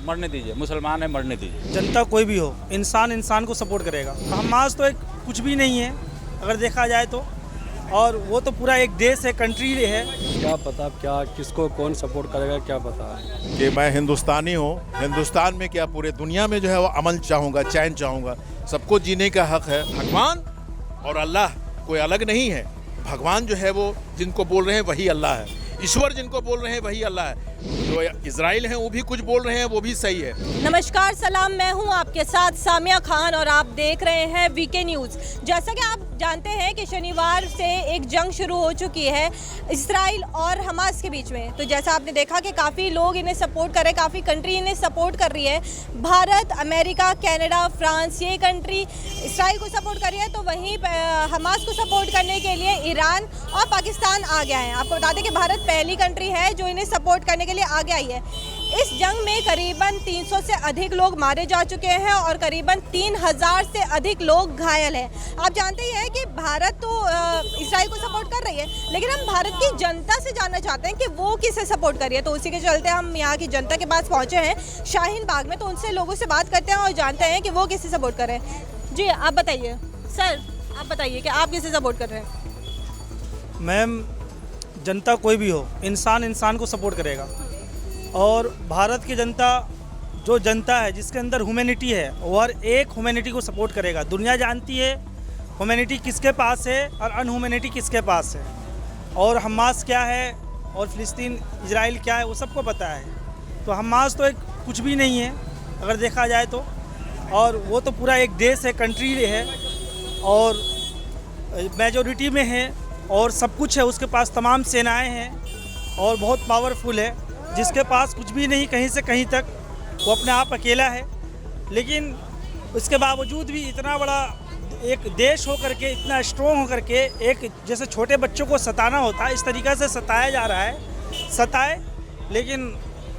मरने दीजिए, मुसलमान है मरने दीजिए। जनता कोई भी हो, इंसान इंसान को सपोर्ट करेगा। हमास तो एक कुछ भी नहीं है अगर देखा जाए तो, और वो तो पूरा एक देश है, कंट्री है। क्या पता क्या किसको कौन सपोर्ट करेगा, क्या पता है कि मैं हिंदुस्तानी हूँ। हिंदुस्तान में क्या पूरे दुनिया में जो है वो अमन चाहूँगा, चैन चाहूँगा। सबको जीने का हक है। भगवान और अल्लाह कोई अलग नहीं है। भगवान जो है वो जिनको बोल रहे हैं वही अल्लाह है। ईश्वर जिनको बोल रहे हैं वही अल्लाह है। जो इजराइल हैं वो भी कुछ बोल रहे हैं, वो भी सही है। नमस्कार, सलाम, मैं हूं आपके साथ सामिया खान और आप देख रहे हैं वीके न्यूज़। जैसा कि आप जानते हैं कि शनिवार से एक जंग शुरू हो चुकी है इजराइल और हमास के बीच में। तो जैसा आपने देखा कि काफ़ी लोग इन्हें सपोर्ट कर रहे हैं, काफ़ी कंट्री इन्हें सपोर्ट कर रही है। भारत, अमेरिका, कनाडा, फ्रांस, ये कंट्री इजराइल को सपोर्ट कर रही है, तो वहीं हमास को सपोर्ट करने के लिए ईरान और पाकिस्तान आ गया है। आपको बता दें कि भारत पहली कंट्री है जो इन्हें सपोर्ट करने के लिए आगे आई है। इस जंग में करीबन 300 से अधिक लोग मारे जा चुके हैं और करीबन 3000 से अधिक लोग घायल हैं। आप जानते ही हैं कि भारत तो इजराइल को सपोर्ट कर रही है, लेकिन हम भारत की जनता से जानना चाहते हैं कि वो किसे सपोर्ट कर रही है। तो उसी के चलते हम यहाँ की जनता के पास पहुँचे हैं शाहीन बाग में, तो उनसे लोगों से बात करते हैं और जानते हैं कि वो किसे सपोर्ट कर रहे हैं। जी आप बताइए सर, आप बताइए कि आप किसे सपोर्ट कर रहे हैं। मैम, जनता कोई भी हो, इंसान इंसान को सपोर्ट करेगा। और भारत की जनता जो जनता है जिसके अंदर ह्यूमैनिटी है, वो हर एक ह्यूमैनिटी को सपोर्ट करेगा। दुनिया जानती है ह्यूमैनिटी किसके पास है और अनह्यूमैनिटी किसके पास है, और हमास क्या है और फ़िलिस्तीन इजराइल क्या है वो सबको पता है। तो हमास तो एक कुछ भी नहीं है अगर देखा जाए तो, और वो तो पूरा एक देश है, कंट्री है, और मेजॉरिटी में है और सब कुछ है। उसके पास तमाम सेनाएं हैं और बहुत पावरफुल है। जिसके पास कुछ भी नहीं कहीं से कहीं तक, वो अपने आप अकेला है। लेकिन उसके बावजूद भी इतना बड़ा एक देश होकर के, इतना स्ट्रॉन्ग होकर के, एक जैसे छोटे बच्चों को सताना होता है इस तरीक़े से सताया जा रहा है। सताए, लेकिन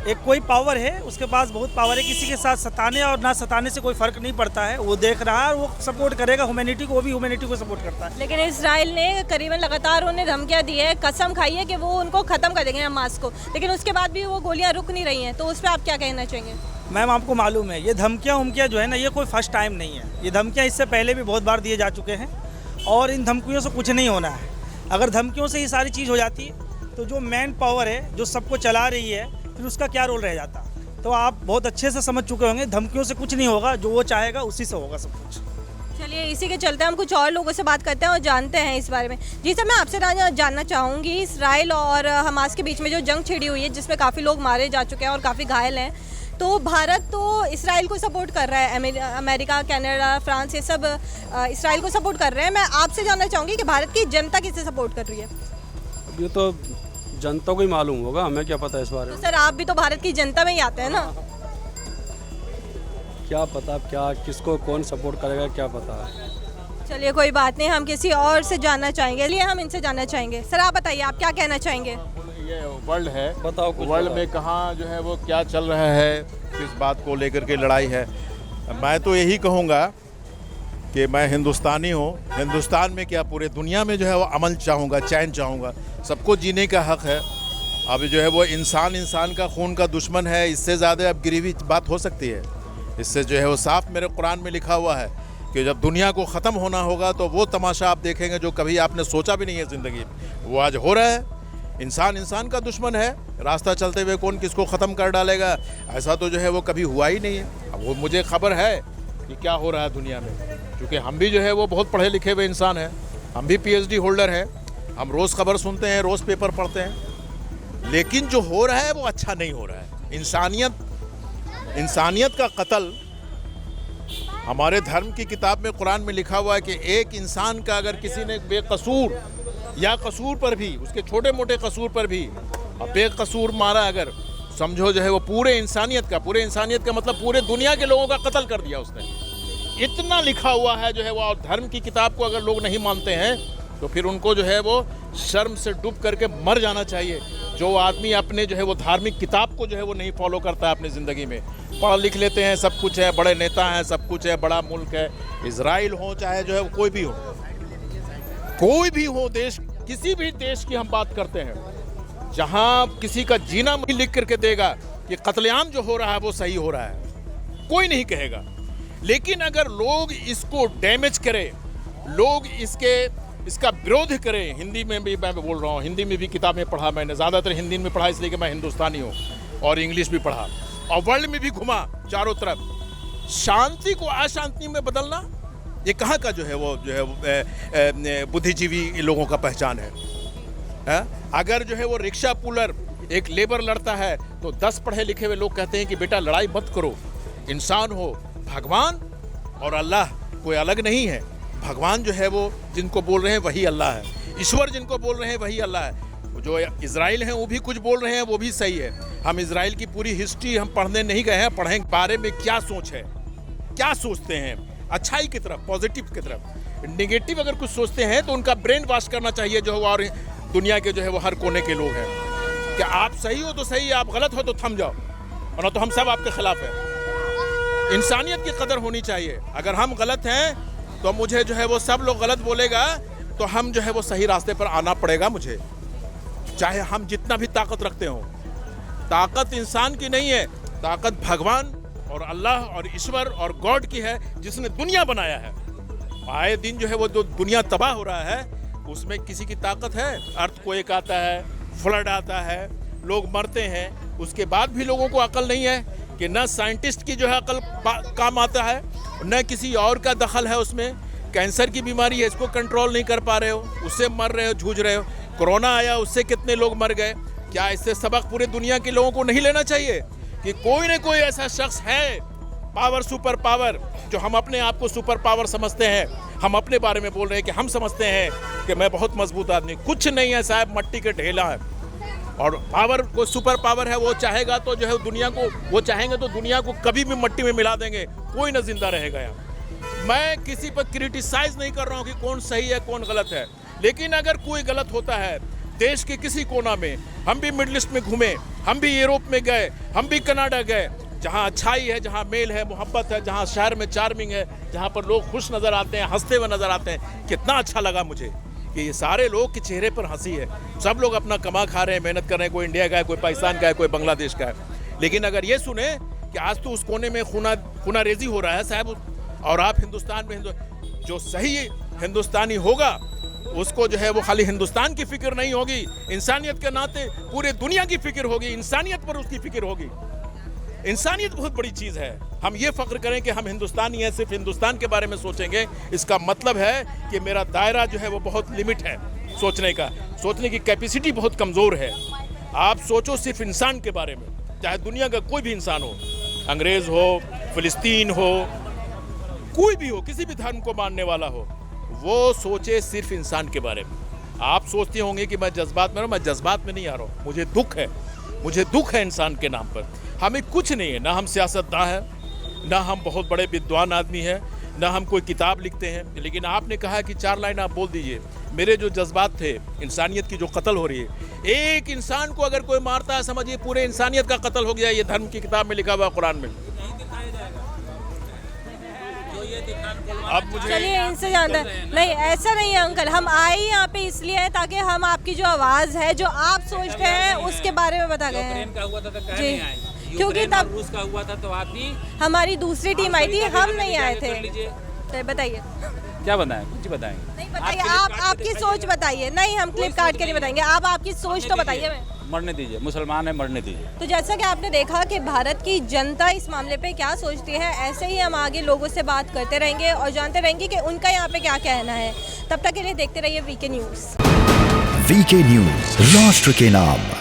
एक कोई पावर है, उसके पास बहुत पावर है। किसी के साथ सताने और ना सताने से कोई फ़र्क नहीं पड़ता है। वो देख रहा है और वो सपोर्ट करेगा ह्यूमैनिटी को, वो भी ह्यूमैनिटी को सपोर्ट करता है। लेकिन इजराइल ने करीबन लगातार उन्हें धमकियां दी है, कसम खाई है कि वो उनको ख़त्म कर देंगे हमास को, लेकिन उसके बाद भी वो गोलियां रुक नहीं रही हैं। तो उस पर आप क्या कहना चाहेंगे। मैम, आपको मालूम है ये धमकियाँ जो है ना, ये कोई फर्स्ट टाइम नहीं है। ये धमकियाँ इससे पहले भी बहुत बार दिए जा चुके हैं और इन धमकियों से कुछ नहीं होना है। अगर धमकियों से ये सारी चीज़ हो जाती तो जो मैन पावर है जो सबको चला रही है, फिर उसका क्या रोल रह जाता। तो आप बहुत अच्छे से समझ चुके होंगे धमकियों से कुछ नहीं होगा, जो वो चाहेगा उसी से होगा सब कुछ। चलिए, इसी के चलते हम कुछ और लोगों से बात करते हैं और जानते हैं इस बारे में। जी सर, मैं आपसे जानना चाहूँगी, इजराइल और हमास के बीच में जो जंग छिड़ी हुई है जिसमें काफ़ी लोग मारे जा चुके हैं और काफ़ी घायल हैं, तो भारत तो इजराइल को सपोर्ट कर रहा है, अमेरिका, कनाडा, फ्रांस, ये सब इजराइल को सपोर्ट कर रहे हैं। मैं आपसे जानना चाहूँगी कि भारत की जनता किसे सपोर्ट कर रही है। ये तो जनता को ही मालूम होगा, हमें क्या पता इस बारे में। तो सर आप भी तो भारत की जनता में ही आते हैं ना। क्या पता क्या किसको कौन सपोर्ट करेगा, क्या पता है। चलिए कोई बात नहीं, हम किसी और से जानना चाहेंगे। चलिए हम इनसे जानना चाहेंगे। सर आप बताइए, आप क्या कहना चाहेंगे। ये वर्ल्ड है, बताओ कुछ वर्ल्ड बताओ। में कहाँ जो है वो क्या चल रहा है, किस बात को लेकर के लड़ाई है। मैं तो यही कहूँगा कि मैं हिंदुस्तानी हूँ। हिंदुस्तान में क्या पूरे दुनिया में जो है वो अमन चाहूँगा, चैन चाहूँगा। सबको जीने का हक है। अब जो है वो इंसान का खून का दुश्मन है, इससे ज़्यादा अब गिरी हुई बात हो सकती है। इससे जो है वो साफ मेरे कुरान में लिखा हुआ है कि जब दुनिया को ख़त्म होना होगा तो वो तमाशा आप देखेंगे जो कभी आपने सोचा भी नहीं है ज़िंदगी में, वो आज हो रहा है। इंसान का दुश्मन है। रास्ता चलते हुए कौन किसको ख़त्म कर डालेगा, ऐसा तो जो है वो कभी हुआ ही नहीं है। अब वो मुझे खबर है कि क्या हो रहा है दुनिया में, क्योंकि हम भी जो है वो बहुत पढ़े लिखे हुए इंसान हैं, हम भी PhD होल्डर हैं, हम रोज़ खबर सुनते हैं, रोज़ पेपर पढ़ते हैं। लेकिन जो हो रहा है वो अच्छा नहीं हो रहा है। इंसानियत का कत्ल हमारे धर्म की किताब में, कुरान में लिखा हुआ है कि एक इंसान का अगर किसी ने बेकसूर या कसूर पर भी, उसके छोटे मोटे कसूर पर भी बेकसूर मारा, अगर समझो जो है वो पूरे इंसानियत का मतलब पूरे दुनिया के लोगों का कत्ल कर दिया उसने। इतना लिखा हुआ है जो है वो, और धर्म की किताब को अगर लोग नहीं मानते हैं तो फिर उनको जो है वो शर्म से डूब करके मर जाना चाहिए। जो आदमी अपने जो है वो धार्मिक किताब को जो है वो नहीं फॉलो करता है अपनी ज़िंदगी में। पढ़ लिख लेते हैं, सब कुछ है, बड़े नेता हैं, सब कुछ है, बड़ा मुल्क है। इजराइल हो चाहे जो है कोई भी हो देश, किसी भी देश की हम बात करते हैं, जहाँ किसी का जीना नहीं लिख करके देगा, कि कत्लेआम जो हो रहा है वो सही हो रहा है, कोई नहीं कहेगा। लेकिन अगर लोग इसको डैमेज करें, लोग इसका विरोध करें, हिंदी में भी मैं बोल रहा हूँ, हिंदी में भी किताबें पढ़ा मैंने, ज़्यादातर हिंदी में पढ़ा इसलिए कि मैं हिंदुस्तानी हूँ, और इंग्लिश भी पढ़ा और वर्ल्ड में भी घुमा चारों तरफ। शांति को अशांति में बदलना ये कहाँ का जो है बुद्धिजीवी लोगों का पहचान है? अगर जो है वो रिक्शा पुलर एक लेबर लड़ता है तो 10 पढ़े लिखे हुए लोग कहते हैं कि बेटा लड़ाई मत करो, इंसान हो। भगवान और अल्लाह कोई अलग नहीं है। भगवान जो है वो जिनको बोल रहे हैं वही अल्लाह है, ईश्वर जिनको बोल रहे हैं वही अल्लाह है। जो इजराइल हैं वो भी कुछ बोल रहे हैं, वो भी सही है। हम इजराइल की पूरी हिस्ट्री हम पढ़ने नहीं गए हैं, पढ़ेंगे बारे में क्या सोच है, क्या सोचते हैं, अच्छाई की तरफ, पॉजिटिव की तरफ। नेगेटिव अगर कुछ सोचते हैं तो उनका ब्रेन वॉश करना चाहिए, जो और दुनिया के जो है वो हर कोने के लोग हैं। कि आप सही हो तो सही, आप गलत हो तो थम जाओ, वरना तो हम सब आपके खिलाफ हैं। इंसानियत की कदर होनी चाहिए। अगर हम गलत हैं तो मुझे जो है वो सब लोग गलत बोलेगा तो हम जो है वो सही रास्ते पर आना पड़ेगा मुझे, चाहे हम जितना भी ताकत रखते हों। ताकत इंसान की नहीं है, ताकत भगवान और अल्लाह और ईश्वर और गॉड की है, जिसने दुनिया बनाया है। आए दिन जो है वो जो दुनिया तबाह हो रहा है उसमें किसी की ताकत है? अर्थक्वेक आता है, फ्लड आता है, लोग मरते हैं, उसके बाद भी लोगों को अकल नहीं है कि न साइंटिस्ट की जो है अकल काम आता है, न किसी और का दखल है उसमें। कैंसर की बीमारी है, इसको कंट्रोल नहीं कर पा रहे हो, उससे मर रहे हो, जूझ रहे हो। कोरोना आया, उससे कितने लोग मर गए। क्या इससे सबक पूरे दुनिया के लोगों को नहीं लेना चाहिए कि कोई न कोई ऐसा शख्स है, पावर, सुपर पावर, जो हम अपने आप को सुपर पावर समझते हैं। हम अपने बारे में बोल रहे हैं कि हम समझते हैं कि मैं बहुत मजबूत आदमी, कुछ नहीं है साहब, मट्टी के ढेला है। और पावर को सुपर पावर है, वो चाहेगा तो जो है दुनिया को, वो चाहेंगे तो दुनिया को कभी भी मट्टी में मिला देंगे, कोई ना जिंदा रहेगा यहाँ। मैं किसी पर क्रिटिसाइज नहीं कर रहा हूँ कि कौन सही है कौन गलत है, लेकिन अगर कोई गलत होता है देश के किसी कोना में, हम भी मिडिल ईस्ट में घूमे, हम भी यूरोप में गए, हम भी कनाडा गए, जहाँ अच्छाई है, जहाँ मेल है, मोहब्बत है, जहाँ शहर में चार्मिंग है, जहाँ पर लोग खुश नज़र आते हैं, हंसते हुए नज़र आते हैं। कितना अच्छा लगा मुझे कि ये सारे लोग के चेहरे पर हंसी है। सब लोग अपना कमा खा रहे हैं, मेहनत कर रहे हैं, कोई इंडिया का है, कोई पाकिस्तान का है, कोई बांग्लादेश का है। लेकिन अगर ये सुने कि आज तो उस कोने में खूना रेजी हो रहा है साहब, और आप हिंदुस्तान में जो सही हिंदुस्तानी होगा उसको जो है वो खाली हिंदुस्तान की फिक्र नहीं होगी, इंसानियत के नाते पूरे दुनिया की फिक्र होगी, इंसानियत पर उसकी फिक्र होगी। इंसानियत बहुत बड़ी चीज़ है। हम ये फ़ख्र करें कि हम हिंदुस्तानी हैं, सिर्फ हिंदुस्तान के बारे में सोचेंगे, इसका मतलब है कि मेरा दायरा जो है वो बहुत लिमिट है सोचने का, सोचने की कैपेसिटी बहुत कमज़ोर है। आप सोचो सिर्फ इंसान के बारे में, चाहे दुनिया का कोई भी इंसान हो, अंग्रेज़ हो, फ़िलिस्तीन हो, कोई भी हो, किसी भी धर्म को मानने वाला हो, वो सोचे सिर्फ इंसान के बारे में। आप सोचते होंगे कि मैं जज्बात में हूँ, मैं जज्बात में नहीं आ रहा हूँ, मुझे दुख है इंसान के नाम पर। हमें कुछ नहीं है, ना हम सियासतदान हैं, ना हम बहुत बड़े विद्वान आदमी हैं, ना हम कोई किताब लिखते हैं। लेकिन आपने कहा कि 4 लाइन आप बोल दीजिए। मेरे जो जज्बात थे, इंसानियत की जो कत्ल हो रही है, एक इंसान को अगर कोई मारता है समझिए पूरे इंसानियत का कत्ल हो गया। ये धर्म की किताब में लिखा हुआ, कुरान में। अब मुझे चलिए इनसे जानते हैं। नहीं, ऐसा नहीं है अंकल, हम आए यहाँ पे इसलिए है ताकि हम आपकी जो आवाज़ है, जो आप सोचते हैं उसके बारे में बता गए हैं। जी, क्योंकि तब उसका हुआ था तो आप भी, हमारी दूसरी टीम आई थी, हम नहीं आए थे। तो बताइए क्या बताएं, कुछ बताएंगे? नहीं बताइए, आप आपकी सोच बताइए। नहीं, हम क्लिप काट के नहीं बताएंगे, आप आपकी सोच तो बताइए। मरने दीजिए, मुसलमान है, मरने दीजिए। तो जैसा कि आपने देखा कि भारत की जनता इस मामले पे क्या सोचती है, ऐसे ही हम आगे लोगों से बात करते रहेंगे और जानते रहेंगे कि उनका यहाँ पे क्या कहना है। तब तक के लिए देखते रहिए वीके न्यूज़। वीके न्यूज़, राष्ट्र के नाम।